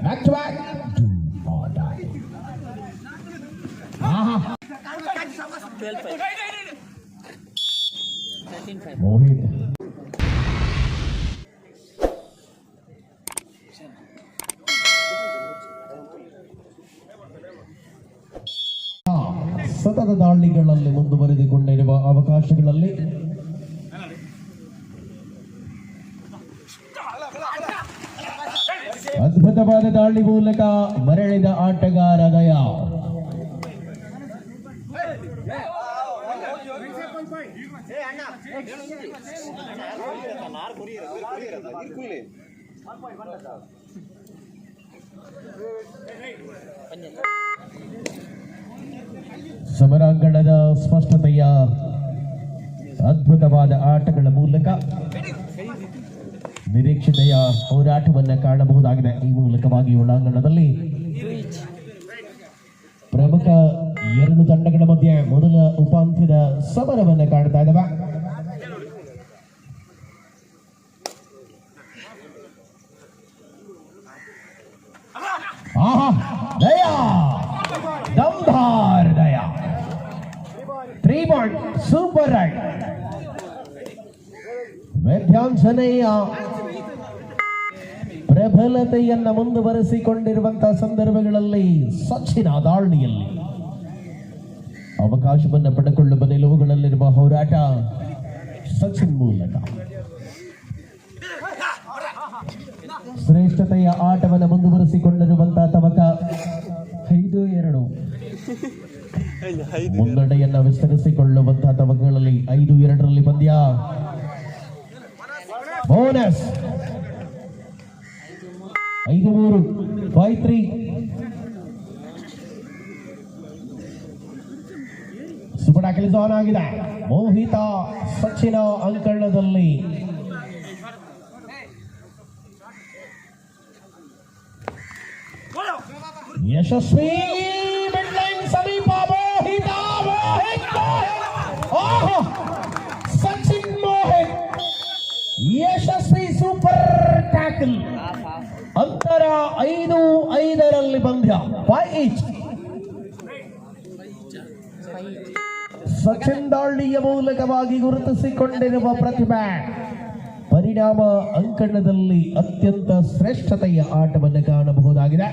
back to back, do or die. Mohit. ಸತತ ದಾಳಿಗಳಲ್ಲಿ ಮುಂದುವರೆದುಕೊಂಡಿರುವ ಅವಕಾಶಗಳಲ್ಲಿ ಅದ್ಭುತವಾದ ದಾಳಿ ಮೂಲಕ ಮರಳಿದ ಆಟಗಾರ ದಯಾ. ಸಮರಾಂಗಣದ ಸ್ಪಷ್ಟತೆಯ ಅದ್ಭುತವಾದ ಆಟಗಳ ಮೂಲಕ ನಿರೀಕ್ಷತೆಯ ಹೋರಾಟವನ್ನು ಕಾಣಬಹುದಾಗಿದೆ. ಈ ಮೂಲಕವಾಗಿ ಒಳಾಂಗಣದಲ್ಲಿ ಪ್ರಮುಖ ಎರಡು ತಂಡಗಳ ಮಧ್ಯೆ ಮೊದಲ ಉಪಾಂತ್ಯದ ಸಮರವನ್ನು ಕಾಣ್ತಾ ಇದ್ದಾವೆ. ದಯಾ ದಮ್ಧಾರ್ ದಯಾ 3 ಪಾಯಿಂಟ್ ಸೂಪರ್ ರೈಟ್. ವೇದ್ಯಾಂಶನೆಯ ಪ್ರಬಲತೆಯನ್ನು ಮುಂದುವರೆಸಿಕೊಂಡಿರುವಂತಹ ಸಂದರ್ಭಗಳಲ್ಲಿ ಸಚಿನ ದಾಳಿಯಲ್ಲಿ ಅವಕಾಶವನ್ನು ಪಡೆದುಕೊಳ್ಳುವ ನಿಲುವುಗಳಲ್ಲಿರುವ ಹೋರಾಟ ಸಚಿನ್ ಮೂಲಕ ಶ್ರೇಷ್ಠತೆಯ ಆಟವನ್ನು ಮುಂದುವರೆಸಿಕೊಂಡಿರುವಂತಹ ತವಕ 5-2 ಮುನ್ನಡೆಯನ್ನು ವಿಸ್ತರಿಸಿಕೊಳ್ಳುವಂತಹ ತವಕಗಳಲ್ಲಿ 5-2 ಪಂದ್ಯ. ಬೋನಸ್ 5-3 5-3. ಸೂಪರ್ ಟ್ಯಾಕಲ್ ಆನ್ ಆಗಿದೆ. ಮೋಹಿತ ಸಚಿನ ಅಂಕಣದಲ್ಲಿ ಯಶಸ್ವಿ ಮಿಡ್ಲೈನ್ ಸಮೀಪ ಮೋಹಿತ ಸಚಿನ್ ಮೋಹಿತ್ ಯಶಸ್ವಿ ಸೂಪರ್ ಟ್ಯಾಕಲ್. ಅಂತರ 5-5 ಪಂದ್ಯ 5 each. ಸಚಿನ್ ದಾಳಿಯ ಮೂಲಕವಾಗಿ ಗುರುತಿಸಿಕೊಂಡಿರುವ ಪ್ರತಿಭೆ ಪರಿಣಾಮ ಅಂಕಣದಲ್ಲಿ ಅತ್ಯಂತ ಶ್ರೇಷ್ಠತೆಯ ಆಟವನ್ನು ಕಾಣಬಹುದಾಗಿದೆ.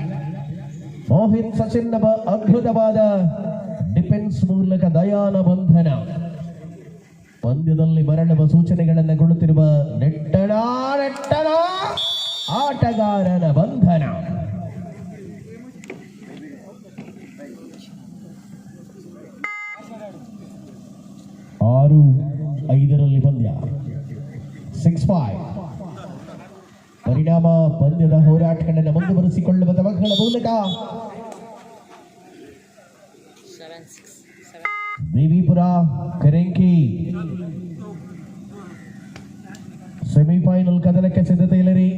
ಮೋಹಿತ್ ಸಚಿನ್ ಅದ್ಭುತವಾದ ಡಿಫೆನ್ಸ್ ಮೂಲಕ ದಯಾನ ಬಂಧನ. ಪಂದ್ಯದಲ್ಲಿ ಮರಳುವ ಸೂಚನೆಗಳನ್ನು ಕೊಡುತ್ತಿರುವ ನೆಟ್ಟಣ ಆಟಗಾರನ ಬಂಧನ. ಆರು 5 ಪಂದ್ಯ 6-5. ಪರಿಣಾಮ ಪಂದ್ಯದ ಹೋರಾಟಗಳನ್ನು ಮುಂದುವರೆಸಿಕೊಳ್ಳುವ ತವಕಗಳ ಮೂಲಕ ದೇವಿಪುರ ಕರೆಂಕಿ ಸೆಮಿಫೈನಲ್ ಕದನಕ್ಕೆ ಸಿದ್ಧತೆಯಿಲ್ಲರಿ.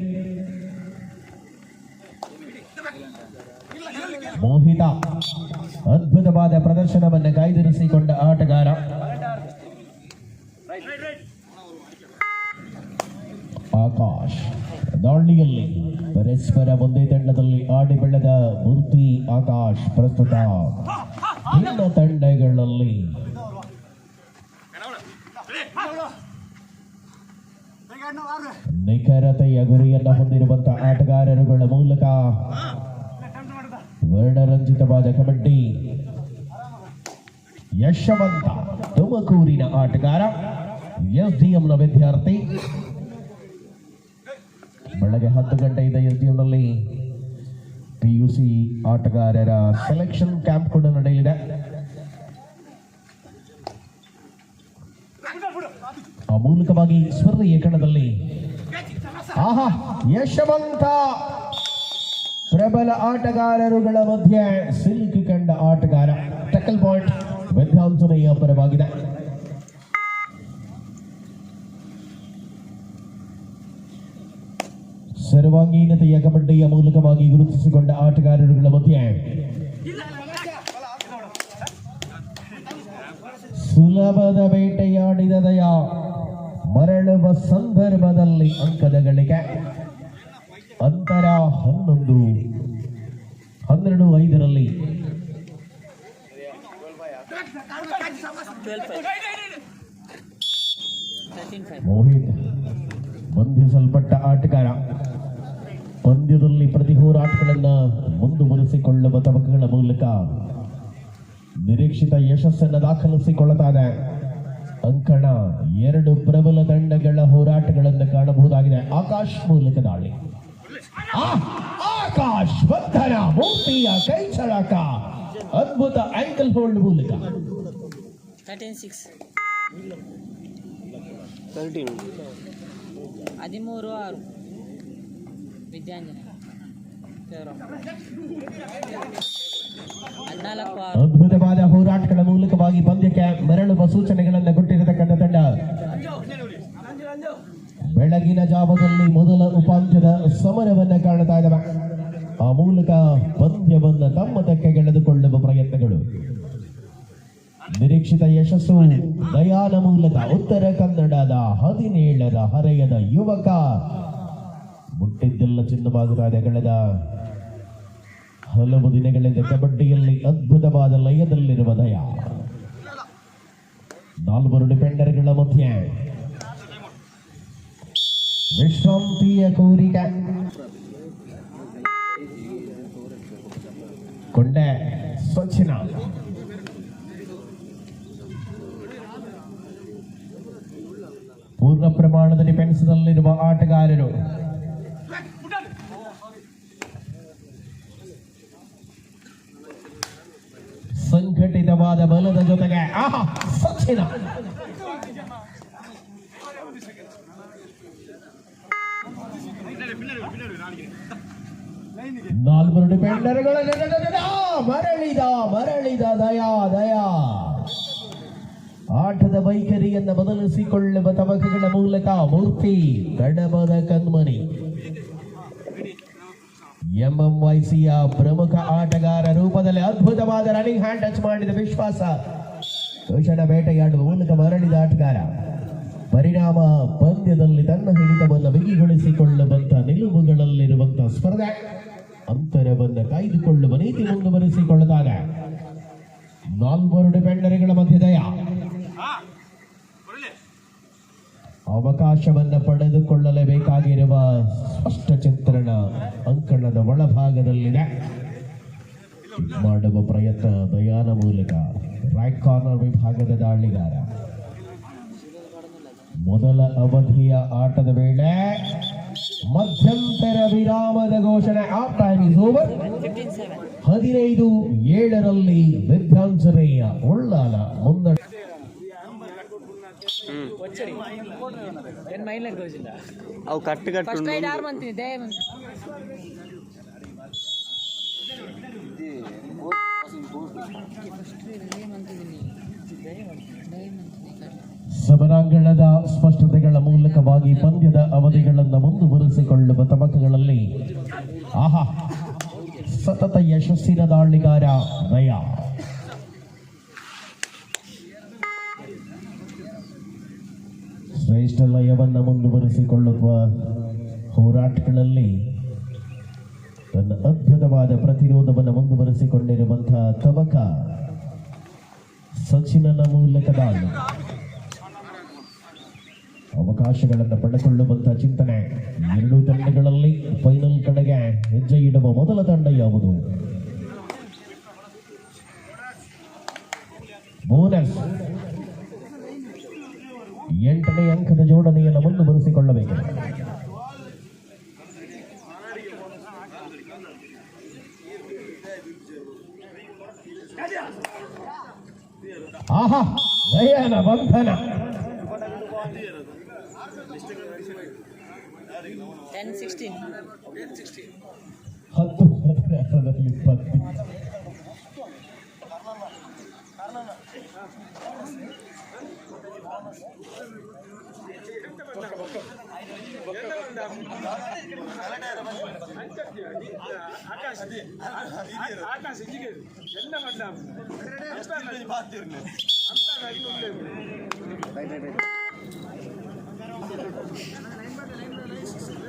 ಮೋಹಿತ ಅದ್ಭುತವಾದ ಪ್ರದರ್ಶನವನ್ನು ಕಾಯ್ದಿರಿಸಿಕೊಂಡ ಆಟಗಾರ. ಆಕಾಶ್ ದಾಳಿಯಲ್ಲಿ ಪರಸ್ಪರ ಒಂದೇ ತಂಡದಲ್ಲಿ ಆಡಿ ಬೆಳೆದ ಮೂರ್ತಿ ಆಕಾಶ್ ಪ್ರಸ್ತುತ ಭಿನ್ನ ತಂಡಗಳಲ್ಲಿ ನಿಖರತೆಯ ಗುರಿಯನ್ನು ಹೊಂದಿರುವಂತಹ ಆಟಗಾರರುಗಳ ಮೂಲಕ ವರ್ಣರಂಜಿತವಾದ ಕಬಡ್ಡಿ. ಯಶವಂತ ತುಮಕೂರಿನ ಆಟಗಾರ, ಎಸ್ಡಿಎಂನ ವಿದ್ಯಾರ್ಥಿ. ಬೆಳಗ್ಗೆ 10 ಗಂಟೆಯಿಂದ ಎಸ್ಡಿಎಂನಲ್ಲಿ PUC ಆಟಗಾರರ ಸೆಲೆಕ್ಷನ್ ಕ್ಯಾಂಪ್ ಕೂಡ ನಡೆಯಲಿದೆ. ಆ ಮೂಲಕವಾಗಿ ಸ್ಪರ್ಧೆಯ ಕಣದಲ್ಲಿ ಯಶವಂತ ಪ್ರಬಲ ಆಟಗಾರರುಗಳ ಮಧ್ಯೆ ಸಿಲುಕಿಕೊಂಡ ಆಟಗಾರ. ಟಕ್ಕಲ್ ಪಾಯಿಂಟ್ ವಿದ್ಯಾಂಸನೆಯ ಪರವಾಗಿದೆ. ಸರ್ವಾಂಗೀಣತೆಯ ಕಬಡ್ಡಿಯ ಮೂಲಕವಾಗಿ ಗುರುತಿಸಿಕೊಂಡ ಆಟಗಾರರುಗಳ ಮಧ್ಯೆ ಸುಲಭದ ಬೇಟೆಯಾಡಿದ ದಯಾ ಮರಳುವ ಸಂದರ್ಭದಲ್ಲಿ ಅಂಕದ ಗಳಿಕೆ ಅಂತರ 11-5 ಮೋಹಿತ್ ಬಂಧಿಸಲ್ಪಟ್ಟ ಆಟಗಾರ ಪಂದ್ಯದಲ್ಲಿ ಪ್ರತಿ ಹೋರಾಟಗಳನ್ನ ಮುಂದುವರಿಸಿಕೊಳ್ಳುವ ತಬಕಗಳ ಮೂಲಕ ನಿರೀಕ್ಷಿತ ಯಶಸ್ಸನ್ನು ದಾಖಲಿಸಿಕೊಳ್ಳುತ್ತಾ ಇದೆ. ಅಂಕಣ 2 ಪ್ರಬಲ ತಂಡಗಳ ಹೋರಾಟಗಳನ್ನು ಕಾಣಬಹುದಾಗಿದೆ. ಆಕಾಶ್ ಮೂಲಕ ದಾಳಿ, ಆಕಾಶ್ ಬಂಧನ, ಮೂರ್ತಿಯ ಕೈ ಚಳಕ, ಅದ್ಭುತ ಆಂಕಲ್ ಹೋಲ್ಡ್ ಮೂಲಕ 13-6 ವಿದ್ಯಾಂಜನ ಅದ್ಭುತವಾದ ಹೋರಾಟಗಳ ಮೂಲಕವಾಗಿ ಪಂದ್ಯಕ್ಕೆ ಮರಳುವ ಸೂಚನೆಗಳನ್ನು ಕೊಟ್ಟಿರತಕ್ಕಂಥ ತಂಡ ಬೆಳಗಿನ ಜಾವದಲ್ಲಿ ಮೊದಲ ಉಪಾಂತ್ಯದ ಸಮರವನ್ನ ಕಾಣುತ್ತಾ ಇದ್ದಾವೆ. ಆ ಮೂಲಕ ಪಂದ್ಯವನ್ನ ತಮ್ಮ ತೆಕ್ಕೆಗೆಳೆದುಕೊಳ್ಳುವ ಪ್ರಯತ್ನಗಳು. ನಿರೀಕ್ಷಿತ ಯಶಸ್ಸು ದಯಾನ ಮೂಲಕ ಉತ್ತರ ಕನ್ನಡದ 17ರ ಹರೆಯದ ಯುವಕ ಮುಟ್ಟಿದ್ದೆಲ್ಲ ಚಿನ್ನವಾಗುತ್ತಾ ಇದೆ. ಕಳೆದ ಹಲವು ದಿನಗಳಿಂದ ಕಬಡ್ಡಿಯಲ್ಲಿ ಅದ್ಭುತವಾದ ಲಯದಲ್ಲಿರುವ ದಯ. 4 ಡಿಫೆಂಡರ್ಗಳ ಮಧ್ಯೆ ವಿಶ್ರಾಂತಿಯ ಕೋರಿಕೆ. ಕೊಂಡೆ ಸಚಿನ ಪೂರ್ಣ ಪ್ರಮಾಣದ ಡಿಫೆನ್ಸ್ನಲ್ಲಿರುವ ಆಟಗಾರರು. ಸಂಘಟಿತವಾದ ಬಲದ ಜೊತೆಗೆ ಸಚಿನ 4 ಡಿಫೆಂಡರ್ಗಳ ಮರಳಿದ ದಯಾ ಆಟದ ವೈಖರಿಯನ್ನು ಬದಲಿಸಿಕೊಳ್ಳುವ ತಬಕಗಳ ಮೂಲಕ ಮೂರ್ತಿ ಕಡಬದ ಕಣ್ಮಣಿ ಎಂಎಂವೈಸಿಯ ಪ್ರಮುಖ ಆಟಗಾರ ರೂಪದಲ್ಲಿ ಅದ್ಭುತವಾದ ರನ್ನಿಂಗ್ ಹ್ಯಾಂಡ್ ಟಚ್ ಮಾಡಿದ ವಿಶ್ವಾಸ ತಕ್ಷಣ ಬೇಟೆಯಾಡುವ ಮೂಲಕ ಮರಳಿದ ಆಟಗಾರ. ಪರಿಣಾಮ ಪಂದ್ಯದಲ್ಲಿ ತನ್ನ ಹಿಡಿತವನ್ನು ಬಿಗಿಗೊಳಿಸಿಕೊಳ್ಳುವಂತಹ ನಿಲುವುಗಳಲ್ಲಿರುವಂತಹ ಸ್ಪರ್ಧೆ ಅಂತರವನ್ನು ಕಾಯ್ದುಕೊಳ್ಳುವ ನೀತಿ ಮುಂದುವರಿಸಿಕೊಳ್ಳುತ್ತಾಗ 4 ಡಿಫೆಂಡರ್ಗಳ ಮಧ್ಯದಯ ಅವಕಾಶವನ್ನು ಪಡೆದುಕೊಳ್ಳಲೇಬೇಕಾಗಿರುವ ಸ್ಪಷ್ಟ ಚಿತ್ರಣ ಅಂಕಣದ ಒಳಭಾಗದಲ್ಲಿದೆ. ಮಾಡುವ ಪ್ರಯತ್ನ ದಯಾನ ಮೂಲಕ ರೈಟ್ ಕಾರ್ನರ್ ವಿಭಾಗದ ದಾಳಿಗಾರ. ಮೊದಲ ಅವಧಿಯ ಆಟದ ವೇಳೆ ಮಧ್ಯಂತರ ವಿರಾಮದ ಘೋಷಣೆ. Half time is over. 15-7 ವಿದ್ಯಾಂಸರೆಯ ಉಳ್ಳಾಲ ಮುನ್ನಡೆ. ಅವು ಕಟ್ಟು ಸಮರಾಂಗಣದ ಸ್ಪಷ್ಟತೆಗಳ ಮೂಲಕವಾಗಿ ಪಂದ್ಯದ ಅವಧಿಗಳನ್ನು ಮುಂದುವರಿಸಿಕೊಳ್ಳುವ ತಬಕಗಳಲ್ಲಿ ಸತತ ಯಶಸ್ಸಿನ ದಾಳಿಗಾರ ದಯಾ. ಶ್ರೇಷ್ಠ ಲಯವನ್ನು ಮುಂದುವರಿಸಿಕೊಳ್ಳುವ ಹೋರಾಟಗಳಲ್ಲಿ ತನ್ನ ಅದ್ಭುತವಾದ ಪ್ರತಿರೋಧವನ್ನು ಮುಂದುವರಿಸಿಕೊಂಡಿರುವಂತಹ ತಬಕ ಸಚಿನನ ಮೂಲಕ ದಾಳಿ. ಅವಕಾಶಗಳನ್ನು ಪಡೆದುಕೊಳ್ಳುವಂತಹ ಚಿಂತನೆ. 2 ತಂಡಗಳಲ್ಲಿ ಫೈನಲ್ ಕಡೆಗೆ ಹೆಜ್ಜೆ ಇಡುವ ಮೊದಲ ತಂಡ ಯಾವುದು? ಬೋನಸ್ 8ನೇ ಅಂಕದ ಜೋಡಣೆಯನ್ನು ಮುಂದುವರಿಸಿಕೊಳ್ಳಬೇಕು. ದಯಾನ ಬಂಧನ 10-16 ಆಕಾಶ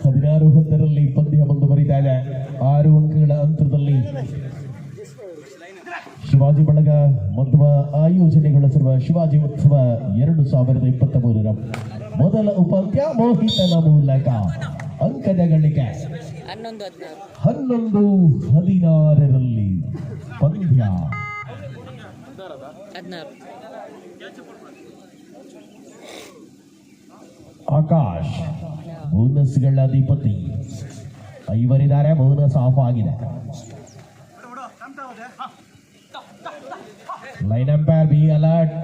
16-10 ಪಂದ್ಯ ಮುಂದುವರಿತಾ ಇದೆ. 6 ಅಂಕಗಳ ಅಂತರದಲ್ಲಿ ಶಿವಾಜಿ ಬಳಗ ಮಧ್ವ ಆಯೋಜನೆಗೊಳಿಸಿರುವ ಶಿವಾಜಿ ಉತ್ಸವ 2023ರ ಮೊದಲ ಉಪಾಂತ್ಯ ಮೋಹಿತನ ಮೂಲಕ ಅಂಕದ ಗಳಿಕೆ 11-16ರಲ್ಲಿ ಪಂದ್ಯ. 16 ಆಕಾಶ್ ಬೋನಸ್ಗಳ ಅಧಿಪತಿ. ಐವರಿದ್ದಾರೆ, ಬೋನಸ್ ಆಫ್ ಆಗಿದೆ. Line umpire be alert.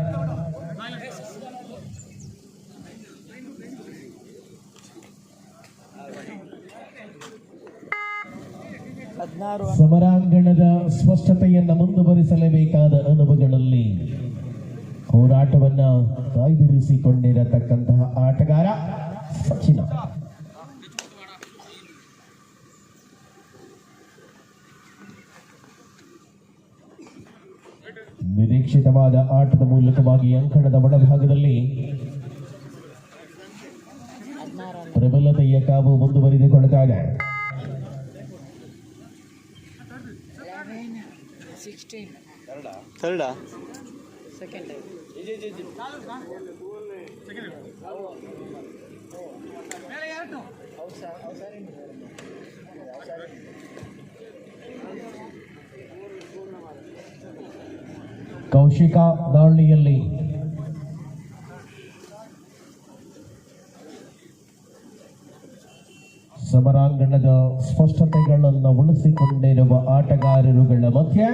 ಸಮರಾಂಗಣದ ಸ್ಪಷ್ಟತೆಯನ್ನು ಮುಂದುವರಿಸಲೇಬೇಕಾದ ಅನುಭವಗಳಲ್ಲಿ ಹೋರಾಟವನ್ನ ಕಾಯ್ದಿರಿಸಿಕೊಂಡಿರತಕ್ಕಂತಹ ಆಟಗಾರ ಸಚಿನ್. ನಿರೀಕ್ಷಿತವಾದ ಆಟದ ಮೂಲಕವಾಗಿ ಅಂಕಣದ ಒಳಭಾಗದಲ್ಲಿ ಪ್ರಬಲತೆಯ ಕಾವು ಮುಂದುವರಿದುಕೊಳ್ಳುತ್ತಾ ಇದೆ. 16 ಥರ್ಡಾ ಸೆಕೆಂಡ್ ಕೌಶಿಕ ದಾಳಿಯಲ್ಲಿ ಸಮರಾಂಗಣದ ಸ್ಪಷ್ಟತೆಗಳನ್ನು ಉಳಿಸಿಕೊಂಡಿರುವ ಆಟಗಾರರುಗಳ ಮಧ್ಯೆ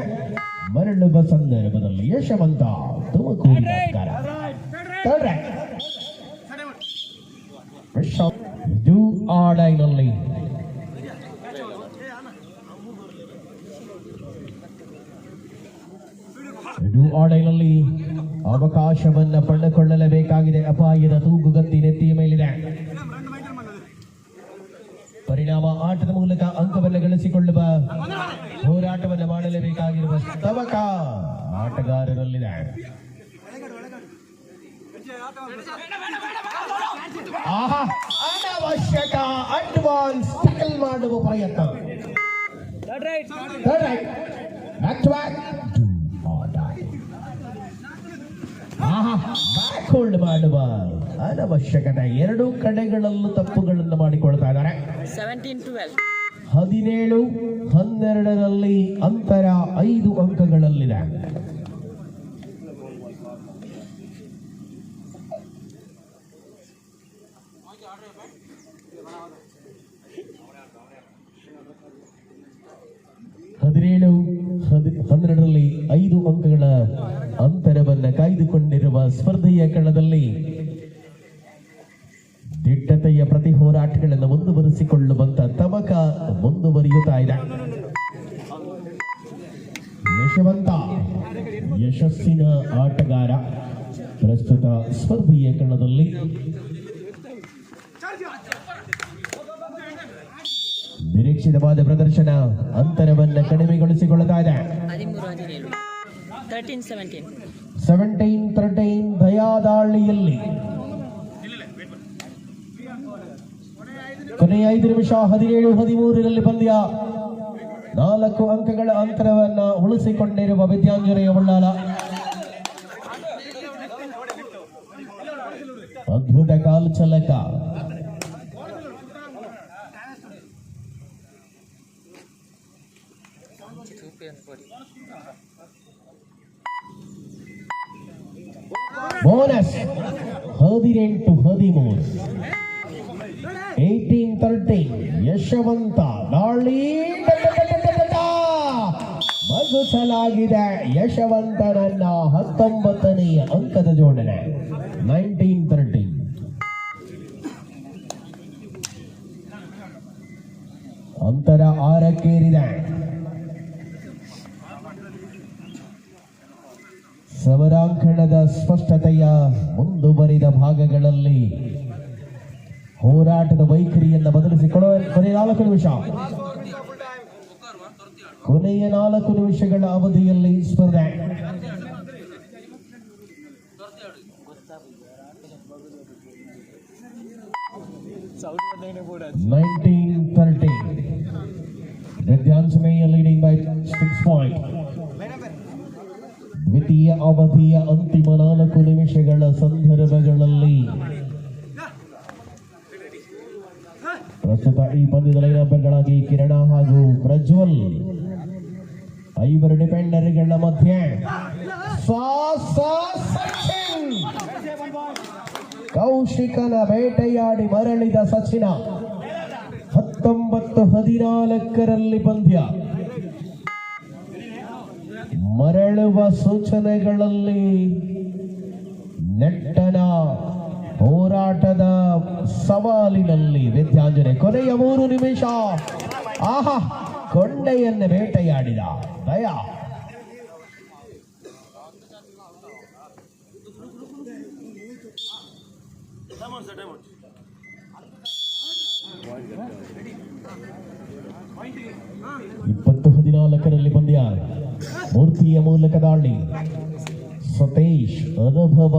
ಮರಳುವ ಸಂದರ್ಭದಲ್ಲಿ ಯಶವಂತ ತುಮಕೂರಿನ ಡೂ ಆರ್ ಡೈನಲ್ಲಿ ಅವಕಾಶವನ್ನ ಪಡೆದುಕೊಳ್ಳಲೇಬೇಕಾಗಿದೆ. ಅಪಾಯದ ತೂಗುಗತ್ತಿ ನೆತ್ತಿಯ ಮೇಲಿದೆ. ಪರಿಣಾಮ ಆಟದ ಮೂಲಕ ಅಂಕವನ್ನು ಗಳಿಸಿಕೊಳ್ಳುವ ಹೋರಾಟವನ್ನು ಮಾಡಲೇಬೇಕಾಗಿರುವ ತವಕ ಆಟಗಾರರಲ್ಲಿದೆ. ಅನಾವಶ್ಯಕ ಅಡ್ವಾನ್ಸ್ ಟ್ಯಾಕಲ್ ಮಾಡುವ ಪ್ರಯತ್ನ. ಬ್ಯಾಕ್ ಹೋಲ್ಡ್ ಮಾಡುವ ಅನವಶ್ಯಕತೆ. ಎರಡೂ ಕಡೆಗಳಲ್ಲೂ ತಪ್ಪುಗಳನ್ನು ಮಾಡಿಕೊಳ್ತಾ ಇದ್ದಾರೆ. 17-12ರಲ್ಲಿ ಅಂತರ 5 ಅಂಕಗಳಲ್ಲಿದೆ. ರಲ್ಲಿ 5 ಅಂಕಗಳ ಅಂತರವನ್ನು ಕಾಯ್ದುಕೊಂಡಿರುವ ಸ್ಪರ್ಧೆಯ ಕಣದಲ್ಲಿ ದಿಟ್ಟತೆಯ ಪ್ರತಿ ಹೋರಾಟಗಳನ್ನು ಮುಂದುವರಿಸಿಕೊಳ್ಳುವಂತ ತವಕ ಮುಂದುವರಿಯುತ್ತಾ ಇದೆ. ಯಶವಂತ ಯಶಸ್ಸಿನ ಆಟಗಾರ ಪ್ರಸ್ತುತ ಸ್ಪರ್ಧೆಯ ಕಣದಲ್ಲಿ ನಿರೀಕ್ಷಿತವಾದ ಪ್ರದರ್ಶನ ಅಂತರವನ್ನು ಕಡಿಮೆಗೊಳಿಸಿಕೊಳ್ಳುತ್ತಾ ಇದೆ. 17-13 ದಯಾದಾಳಿಯಲ್ಲಿ ಕೊನೆಯ 5 ನಿಮಿಷ 17-13ರಲ್ಲಿ ಪಂದ್ಯ 4 ಅಂಕಗಳ ಅಂತರವನ್ನ ಉಳಿಸಿಕೊಂಡಿರುವ ವಿದ್ಯಾಂಜನೇಯ ಉಳ್ಳಾಲ ಅದ್ಭುತ ಕಾಲು ಚಲಕ. ಬೋನಸ್ 18-13 18-13 ಯಶವಂತ ದಾಳಿ ಮಗುಸಲಾಗಿದೆ. ಯಶವಂತನನ್ನ 19ನೇ ಅಂಕದ ಜೋಡಣೆ 19-13. ಅಂತರ 6ಕ್ಕೇರಿದೆ. ಸಮರಾಂಗಣದ ಸ್ಪಷ್ಟತೆಯ ಮುಂದುವರಿದ ಭಾಗಗಳಲ್ಲಿ ಹೋರಾಟದ ವೈಖರಿಯನ್ನು ಬದಲಿಸಿಕೊಳ್ಳುವ ಕೊನೆಯ 4 ನಿಮಿಷಗಳ ಅವಧಿಯಲ್ಲಿ ಸ್ಪರ್ಧೆ. 19-30. ವಿದ್ಯಾಂಸನೇಯ ಲೀಡಿಂಗ್ ಬೈ 6 ಪಾಯಿಂಟ್. ದ್ವಿತೀಯ ಅವಧಿಯ ಅಂತಿಮ 4 ನಿಮಿಷಗಳ ಸಂದರ್ಭಗಳಲ್ಲಿ ಪ್ರಸ್ತುತ ಈ ಪಂದ್ಯದ ಲೈನರ್ಗಳಾಗಿ ಕಿರಣ ಹಾಗೂ ಪ್ರಜ್ವಲ್, 5 ಡಿಫೆಂಡರ್ಗಳ ಮಧ್ಯೆ ಕೌಶಿಕನ ಬೇಟೆಯಾಡಿ ಮರಳಿದ ಸಚಿನ. 19-14 ಪಂದ್ಯ. ಮರಳುವ ಸೂಚನೆಗಳಲ್ಲಿ ನೆಟ್ಟನ ಹೋರಾಟದ ಸವಾಲಿನಲ್ಲಿ ವಿದ್ಯಾಂಜನೆ ಕೊನೆಯ 3 ನಿಮಿಷ. ಆಹಾ, ಕೊಂಡೆಯನ್ನು ಬೇಟೆಯಾಡಿದ ದಯಾ. ಇಪ್ಪತ್ತು 14 ಪಂದ್ಯ. ಮೂರ್ತಿಯ ಮೂಲಕ ದಾಳಿ. ಸತೀಶ್ ಅನುಭವ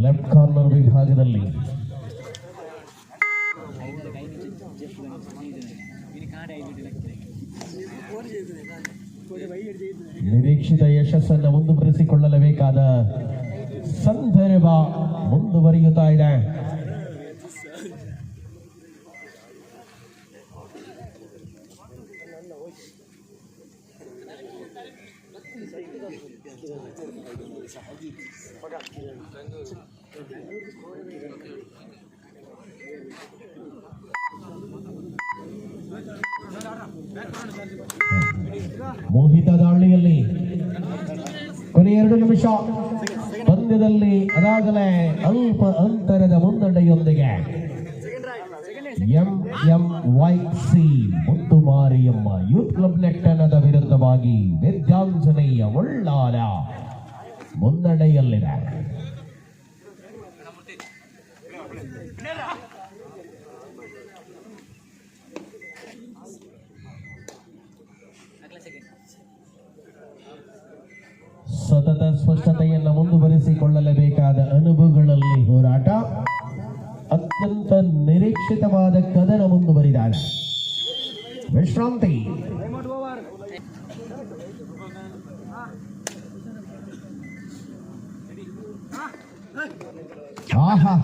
ಲೆಫ್ಟ್ ಕಾರ್ನರ್ ವಿಭಾಗದಲ್ಲಿ. ನಿರೀಕ್ಷಿತ ಯಶಸ್ಸನ್ನು ಮುಂದುವರಿಸಿಕೊಳ್ಳಲೇಬೇಕಾದ ಸಂದರ್ಭ ಮುಂದುವರಿಯುತ್ತಾ ಇದೆ. ಮೋಹಿತ ದಾಳಿಯಲ್ಲಿ ಕೊನೆಯ 2 ನಿಮಿಷ ಪಂದ್ಯದಲ್ಲಿ ಅದಾಗಲೇ ಅಲ್ಪ ಅಂತರದ ಮುನ್ನಡೆಯೊಂದಿಗೆ MMYC ಮುತ್ತುಮಾರಿಯಮ್ಮ ಯೂತ್ ಕ್ಲಬ್ ನೆಟ್ಟನದ ವಿರುದ್ಧವಾಗಿ ವಿದ್ಯಾಂಜನೇಯ ಒಳ್ಳಾಲ ಮುನ್ನಡೆಯಲ್ಲಿದೆ. ಸತತ ಸ್ಪಷ್ಟತೆಯನ್ನು ಮುಂದುವರಿಸಿಕೊಳ್ಳಲೇಬೇಕಾದ ಅನುಭವಗಳಲ್ಲಿ ಹೋರಾಟ. ಅತ್ಯಂತ ನಿರೀಕ್ಷಿತವಾದ ಕದನ ಮುಂದುವರಿದಾಳೆ. ವಿಶ್ರಾಂತಿ. ಆಹಾ,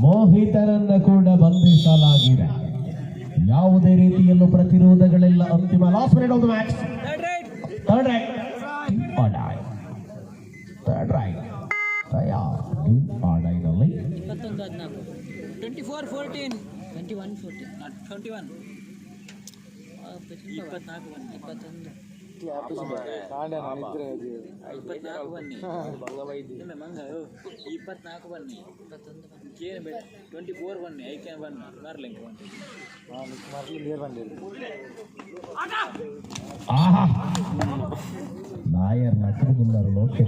ಮೋಹಿತರನ್ನ ಕೂಡ ಬಂಧಿಸಲಾಗಿದೆ. ಯಾವುದೇ ರೀತಿಯಲ್ಲೂ ಪ್ರತಿರೋಧಗಳಿಲ್ಲ. ಅಂತಿಮ last minute of the match. Third right ಆಡೈನಲ್ಲಿ 24-14 21-14 21 ನಾಯರ್ ನಕ್ಕುన్నారు ಲೋಕೆ.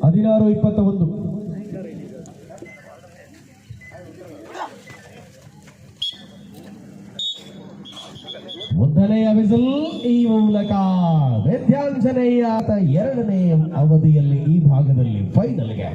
ಹದಿನಾರು 21. ಮೊದಲನೆಯ ವಿಸಲ್ ಈ ಮೂಲಕ ವಿದ್ಯಾಂಜನೇಯ 2ನೇ ಅವಧಿಯಲ್ಲಿ ಈ ಭಾಗದಲ್ಲಿ ಫೈನಲ್ಗೆ